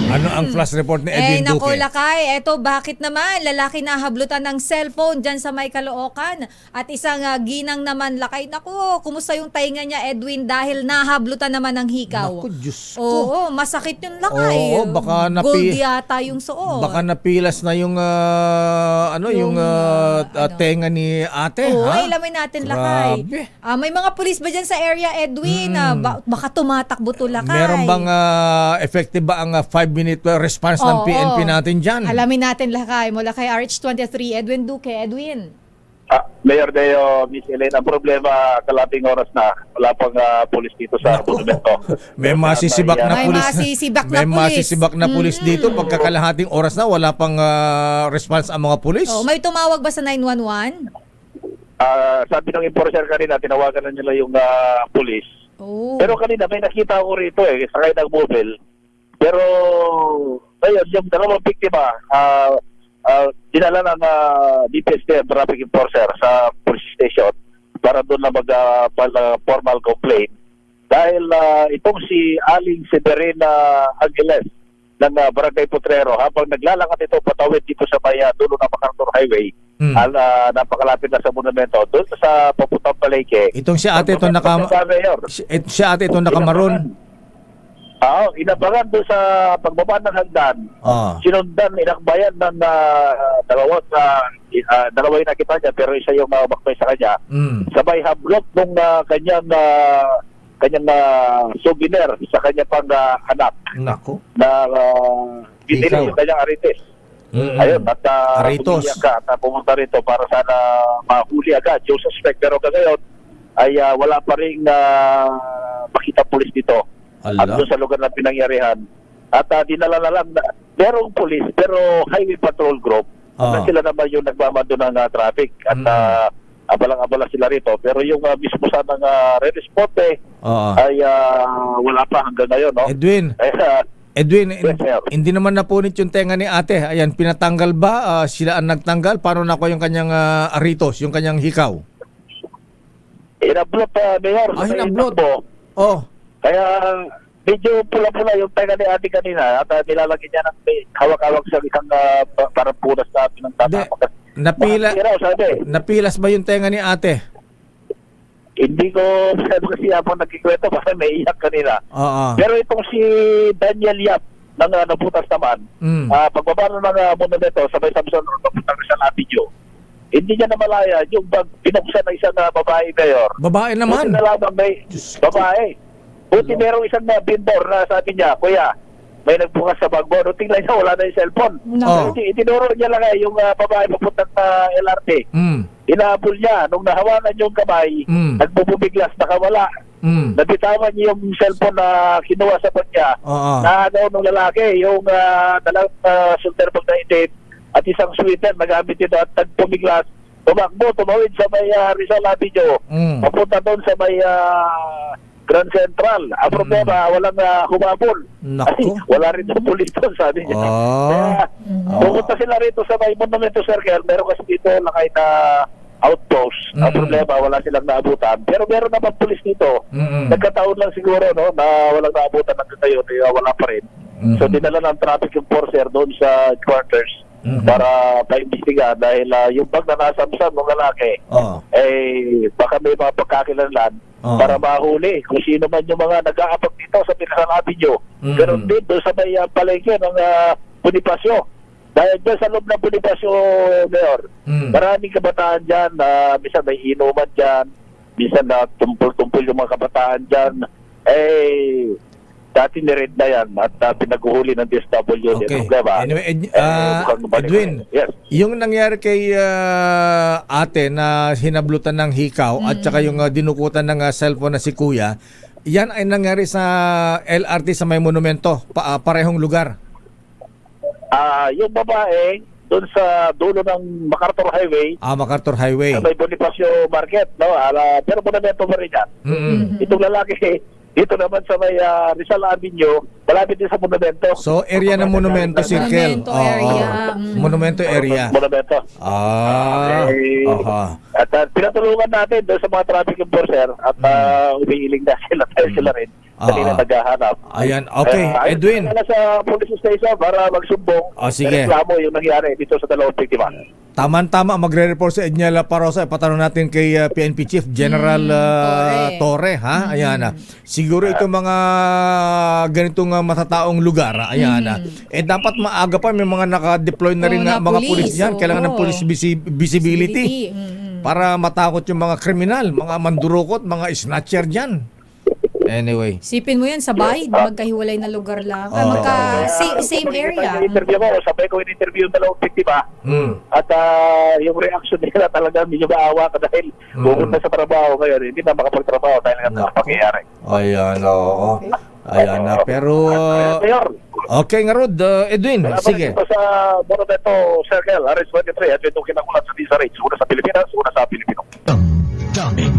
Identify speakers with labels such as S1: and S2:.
S1: Ano ang flash report ni Edwin
S2: Nako,
S1: Duque?
S2: Lakay, eto bakit naman lalaki na hablutan ng cellphone dyan sa may Caloocan at isang ginang naman, Lakay. Nako, kumusta yung tainga niya, Edwin, dahil nahablutan naman ng hikaw?
S1: Naku, Diyos ko.
S2: Oo, masakit yung Lakay.
S1: Oo, baka
S2: Gold yata yung suot.
S1: Baka napilas na yung tenga ni ate.
S2: Oo,
S1: ha?
S2: ilamin natin, Lakay.
S1: Grabe.
S2: May mga pulis ba dyan sa area, Edwin? Baka tumatakbo to, Lakay.
S1: Meron bang effective ba ang 5-minute response ng PNP natin dyan?
S2: Alamin natin, Lakay. Mula kay RH23, Edwin Duque. Edwin.
S3: Mayor Deo, Miss Elaine, ang problema, kalating oras na. Wala pang pulis dito sa monumento.
S1: May masisibak na
S2: May
S1: pulis.
S2: masisibak na
S1: May
S2: pulis.
S1: masisibak na pulis dito. Pagkakalahating oras na, wala pang response ang mga pulis.
S2: May tumawag ba sa 911?
S3: Sabi ng enforcer kanina, tinawagan na nila yung pulis.
S2: Oh.
S3: Pero kanina, may nakita ko rito sakay ng mobile. Pero, ayun, yung dalawang biktima, dinala ng DPSD traffic enforcer sa police station para doon na formal complaint. Dahil itong si Aling Severina Angeles ng Barangay Potrero, habang naglalakad ito patawid dito sa may dulo ng MacArthur Highway, napakalapit na sa monumento, doon sa papuntang palengke.
S1: Itong si ate itong si ate itong nakamaroon.
S3: Inabangan doon sa pagbaba ng hagdan. Sinundan, inakbayan ng dalawa yung nakita niya, pero isa yung bakbay sa kanya. Sabay hablot nung kanyang souvenir sa kanya pang anak.
S1: Nako.
S3: Na binili yung kanyang arites. Ayun, at
S1: Aritos.
S3: pumunta rito para sana mahuli agad yung suspect. Pero ngayon ay wala pa rin makita pulis dito. At doon sa lugar na pinangyarihan. At dinala na lang, merong pulis, pero highway patrol group. Na sila naman yung nagmamando ng traffic. At abalang-abala sila rito. Pero yung mismo sanang re-responde ay wala pa hanggang ngayon. No?
S1: Edwin, hindi naman napunit yung tenga ni ate. Ayan, pinatanggal ba? Sila ang nagtanggal? Paano na yung kanyang aritos, yung kanyang hikaw?
S3: Inablot, Mayor.
S1: Inablot.
S3: Kaya medyo pula-pula yung tenga ni ate kanina at nilalagyan niya ng hawak-hawak sa isang parang punas na pinagtatapos.
S1: Napilas ba yung tenga ni ate?
S3: Hindi ko kasi habang nagkikwento kasi may iyak kanina. Pero itong si Daniel Yap ng nabutas naman, pagbaba ng monumento sabay Samson Road, papuntang sa Lapidyo, hindi niya namalaya yung pinuksan ng isang babae, Mayor.
S1: Babae naman?
S3: Buti na lamang may babae. Buti merong isang vendor na sabi niya, Kuya, may nagbukas sa bag mo. Nung tingnan niya, wala na yung cellphone. Itinuro niya lang yung babae papuntang LRT. Inahabol niya. Nung nahawakan yung kamay, nagbububiglas, nakawala. Nabitawan niya yung cellphone na kinuha sa bag niya. Nahagaw ng lalaki, yung dalang sulter bag na itim at isang sweater, nagamit ito at nagpumiglas. Tumakbo, tumawid sa may Rizal Avenue. Papunta doon sa may Grand Central. Ang problema, walang humabol. Ay, wala rin yung pulis doon, sabi niya. Kaya, pumunta sila rito sa may Monumento Circle. Meron kasi dito nakay na outpost. Ang problema, wala silang naabutan. Pero meron naman pulis dito. Nagkataon lang siguro, no, na walang naabutan ng tayo. Wala pa rin. So, dinala ng traffic enforcer doon sa quarters para paimbestiga dahil yung bag na nasamsam ng lalaki baka may mga pagkakilanlan para mahuli kung sino man yung mga nag-aabag dito sa Pinasang Avenue. Ganon din doon sa may palengke ng Bonifacio. Dahil dyan sa loob ng Bonifacio, Mayor, maraming kabataan dyan, minsan may inuman dyan, minsan na tumpul-tumpul yung mga kabataan dyan. Dati ni-read na yan at pinag-uhuli ng DSW.
S1: Okay. Anyway, Edwin,
S3: yes.
S1: Yung nangyari kay ate na hinablutan ng hikaw at saka yung dinukutan ng cellphone na si kuya, yan ay nangyari sa LRT sa may monumento, parehong lugar.
S3: Yung babae, doon sa dulo ng MacArthur Highway.
S1: MacArthur Highway.
S3: Sa may Bonifacio Market, no? Pero monumento pa rin yan. Itong lalaki, Dito naman sa may Rizal Avenue, malapit din sa monumento.
S1: So, area ng monumento, circle.
S2: Monumento area.
S1: Monumento area.
S3: Monumento.
S1: Okay. Aha.
S3: At pinatulungan natin doon sa mga traffic enforcer at umiiling na sila rin. Kanina naghahanap.
S1: Ayan, okay. Edwin.
S3: Ayun na sa police station para magsumbong.
S1: Sige.
S3: Reklamo yung nangyari dito sa dalawang biktima.
S1: Tama-tama, magre-report si Edniel Parosa. Ipatanong natin kay PNP Chief General Torre. Ha? Ayan. Siguro itong mga ganitong matataong lugar. Ayan. Dapat maaga pa may mga naka-deploy na rin na mga pulis diyan. Kailangan ng police visibility. Para matakot yung mga kriminal, mga mandurukot, mga snatcher diyan. Anyway.
S2: Sipin mo yan sa bahay, magkahiwalay na lugar lang. Same area.
S3: Interview ko, sabay ko in-interview yung dalawang biktima. At yung reaction nila talaga medyo maawa ka dahil pupunta sa trabaho ngayon, hindi na makapagtrabaho dahil nga pangyayari.
S1: Ayan, oo. Ayan na. Pero, okay nga Rod, Edwin, sige.
S3: Ito sa Monumento Circle, RS 23, at itong kinakulat sa Disa Rates, una sa Pilipinas, una sa Pilipino.
S4: Daming